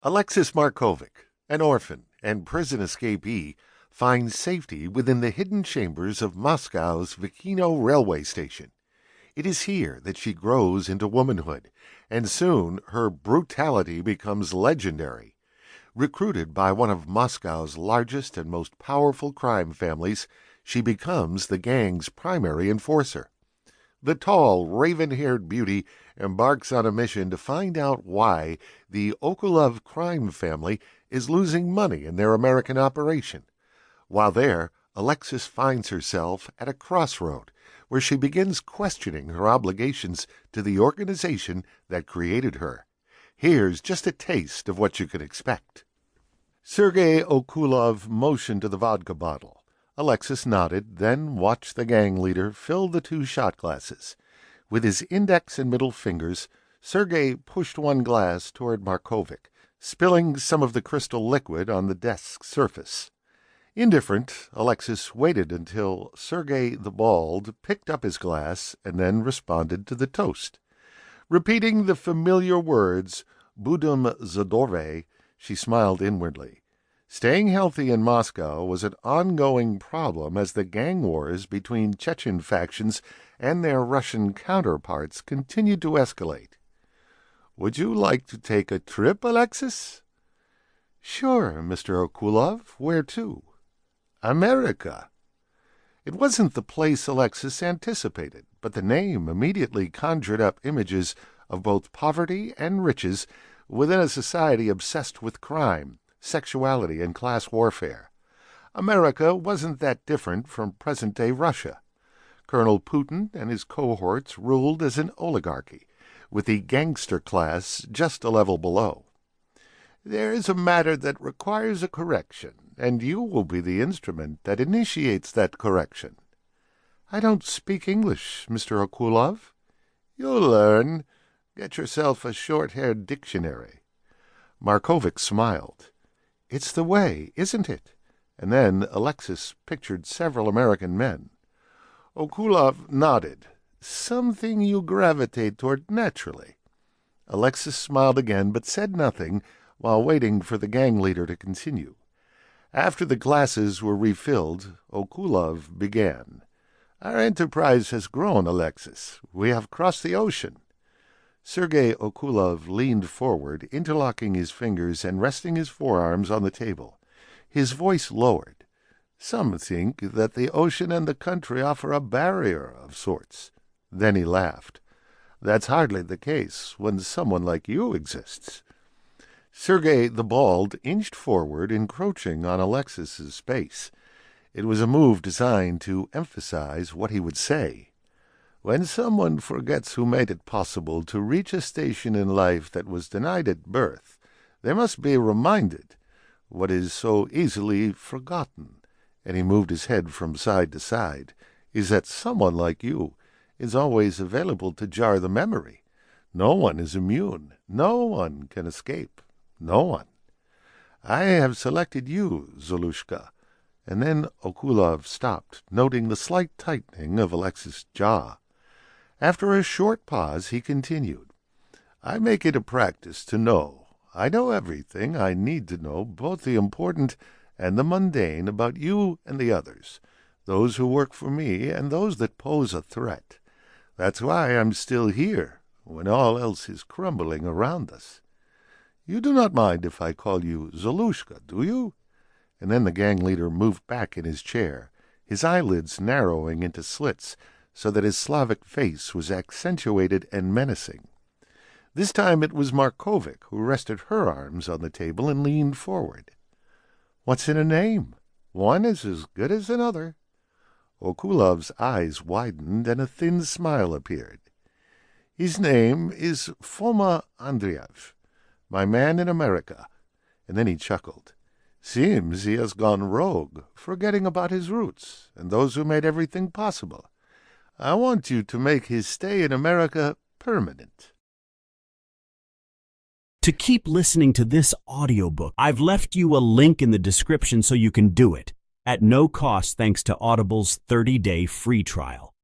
Alexis Markovic, an orphan and prison escapee, finds safety within the hidden chambers of Moscow's Vikino railway station. It is here that she grows into womanhood, and soon her brutality becomes legendary. Recruited by one of Moscow's largest and most powerful crime families, she becomes the gang's primary enforcer. The tall, raven-haired beauty embarks on a mission to find out why the Okulov crime family is losing money in their American operation. While there, Alexis finds herself at a crossroad where she begins questioning her obligations to the organization that created her. Here's just a taste of what you can expect. Sergei Okulov motioned to the vodka bottle. Alexis nodded, then watched the gang leader fill the 2 shot glasses. With his index and middle fingers, Sergei pushed one glass toward Markovic, spilling some of the crystal liquid on the desk's surface. Indifferent, Alexis waited until Sergei the Bald picked up his glass and then responded to the toast. Repeating the familiar words, Budum Zdorve, she smiled inwardly. Staying healthy in Moscow was an ongoing problem as the gang wars between Chechen factions and their Russian counterparts continued to escalate. "Would you like to take a trip, Alexis?" "Sure, Mr. Okulov. Where to?" "America." It wasn't the place Alexis anticipated, but the name immediately conjured up images of both poverty and riches within a society obsessed with crime, sexuality, and class warfare. America wasn't that different from present-day Russia. Colonel Putin and his cohorts ruled as an oligarchy, with the gangster class just a level below. "There is a matter that requires a correction, and you will be the instrument that initiates that correction." "I don't speak English, Mr. Okulov." "You'll learn. Get yourself a short-haired dictionary." Markovic smiled. "It's the way, isn't it?" And then Alexis pictured several American men. Okulov nodded. "Something you gravitate toward naturally." Alexis smiled again, but said nothing while waiting for the gang leader to continue. After the glasses were refilled, Okulov began. "Our enterprise has grown, Alexis. We have crossed the ocean." Sergei Okulov leaned forward, interlocking his fingers and resting his forearms on the table. His voice lowered. "Some think that the ocean and the country offer a barrier of sorts." Then he laughed. "That's hardly the case when someone like you exists." Sergei the Bald inched forward, encroaching on Alexis's space. It was a move designed to emphasize what he would say. "When someone forgets who made it possible to reach a station in life that was denied at birth, they must be reminded. What is so easily forgotten," and he moved his head from side to side, "is that someone like you is always available to jar the memory. No one is immune. No one can escape. No one. I have selected you, Zolushka." And then Okulov stopped, noting the slight tightening of Alexis' jaw. After a short pause, he continued, "I make it a practice to know. I know everything I need to know, both the important and the mundane, about you and the others, those who work for me and those that pose a threat. That's why I'm still here, when all else is crumbling around us. You do not mind if I call you Zolushka, do you?" And then the gang leader moved back in his chair, his eyelids narrowing into slits, so that his Slavic face was accentuated and menacing. This time it was Markovic who rested her arms on the table and leaned forward. "What's in a name? One is as good as another." Okulov's eyes widened and a thin smile appeared. "His name is Foma Andreev, my man in America." And then he chuckled. "Seems he has gone rogue, forgetting about his roots and those who made everything possible. I want you to make his stay in America permanent." To keep listening to this audiobook, I've left you a link in the description so you can do it, at no cost thanks to Audible's 30-day free trial.